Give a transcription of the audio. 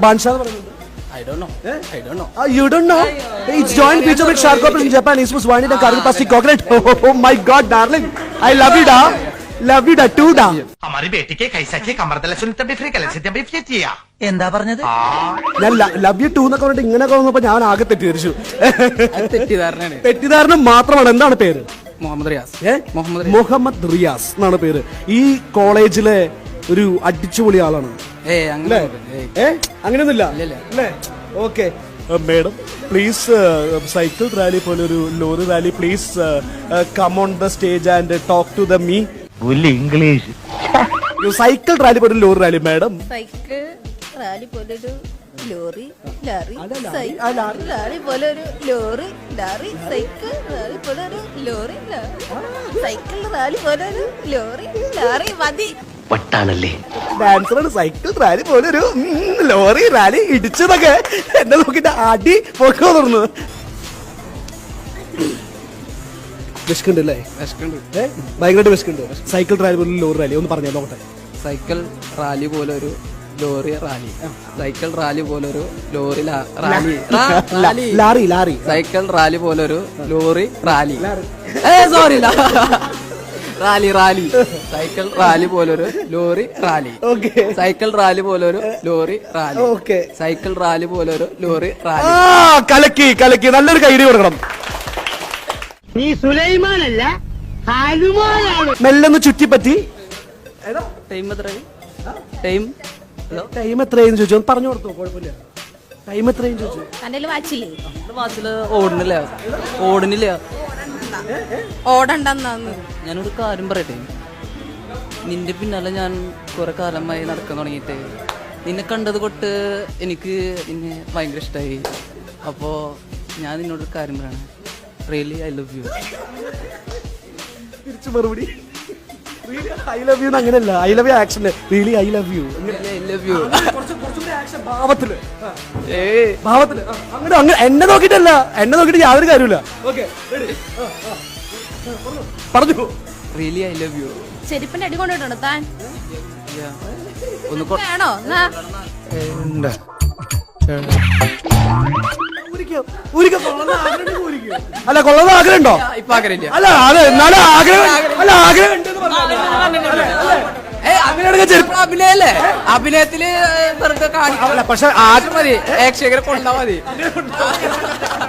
ബാൻഷാ എന്ന് പറയുന്നത്? I don't know. I don't know. You don't know? It's joint feature with Shark Corporation Japan. It was one in a Kargil plastic coconut. Oh my God, darling. I love you, da. Love you, da. Too, da. हमारी बेटी के कैसा के कमर तले सुनते भी free कले से भी फ्री किया എന്താ പറഞ്ഞത്? ഞാൻ ലവ് യു 2 എന്നൊക്കെ പറഞ്ഞിട്ട് ഇങ്ങനെ വന്നപ്പോ ഞാൻ ആകെ തെറ്റിദ്ധരിച്ചു. തെറ്റിദ്ധാരണയാണ്. തെറ്റിദ്ധാരണ മാത്രമാണ്. എന്താണ് പേര്? മുഹമ്മദ് റിയാസ്. മുഹമ്മദ് റിയാസ് എന്നാണ് പേര്. ഈ കോളേജിലെ ഒരു അടിച്ചുപൊളി ആളാണ്. അങ്ങനെയൊന്നുമില്ല അല്ലേ? Okay madam please cycle rally പോലെ ഒരു lorry rally please come on the stage and talk to the me. English cycle rally പോലെ lorry rally madam. Cycle rally പോലൊരു ലോറി ലാറി റാലി പോലെ ഒരു ലോറി ലാറി സൈക്കിൾ റാലി പോലെ ഒരു lorry cycle rally പോലെ ഒരു ലോറി ലാറി മതി. വട്ടാണല്ലേ ഡാൻസറാണ്. Cycle rally പോലെ ഒരു ലോറി റാലി ഇടിച്ചതൊക്കെ എന്നെ നോക്കിട്ട് അടി പൊക്കോ തുറന്നു. വിശക്കുണ്ട് അല്ലേ? ഭയങ്കരമായിട്ട് വിശക്കുണ്ട്. സൈക്കിൾ റാലി പോലെ ലോറി റാലി ഒന്ന് പറഞ്ഞോ നോക്കട്ടെ. സൈക്കിൾ റാലി പോലെ ഒരു ലോറി റാലി. സൈക്കിൾ റാലി പോലെ ഒരു lorry rally. Larry. Cycle rally പോലെ ഒരു lorry rally. Sorry rally. Cycle rally പോലൊരു ലോറി റാലി. സൈക്കിൾ റാലി പോലൊരു ലോറി റാലി. സൈക്കിൾ റാലി പോലൊരു ലോറി റാലി. കലക്കി നല്ലൊരു കൈഡി കൊടുക്കണം. നീ സുലൈമാനല്ല ഹനുമാനാണ്. മെല്ലൊന്ന് ചുറ്റിപ്പറ്റി. ടൈം എത്രയെന്ന് ചോദിച്ചു പറഞ്ഞു കൊടുത്തു. കുഴപ്പമില്ല. ടൈം എത്രയും ചോദിച്ചു. വാച്ചില് ഓടുന്നില്ല. ഓടണ്ടെന്നു ഞാനൊരു കാര്യം പറയട്ടെ. നിന്റെ പിന്നാലെ ഞാൻ കുറെ കാലമായി നടക്കാൻ തുടങ്ങിയിട്ട് നിന്നെ കണ്ടത് തൊട്ട് എനിക്ക് നിന്നെ ഭയങ്കര ഇഷ്ടമായി. അപ്പോ ഞാൻ നിന്നോടൊരു കാര്യം പറയണേ. Really I love you. തിരിച്ചു മറുപടി ഐ ലവ് യു അങ്ങനെയല്ല. I love you action. Really I love you. ഭാവത്തില് അങ്ങനെ എന്നെ നോക്കിട്ടല്ല. എന്നെ നോക്കിട്ട് യാതൊരു കാര്യമില്ല. പറഞ്ഞു. Really I love you. ചെരുപ്പിന്റെ അടി കൊണ്ടിട്ടുണ്ടോ താൻ? ഒന്ന് വേണോ? അല്ല കൊള്ളാൻ ആഗ്രഹം ഉണ്ടോ? ഇപ്പൊ ആഗ്രഹമില്ല. അല്ല അതെ എന്നാലും ആഗ്രഹം അഭിനയല്ലേ? അഭിനയത്തില് വെറുതെ കാണില്ല. പക്ഷെ മതി. പ്രേക്ഷകരെ കൊണ്ടാ മതി.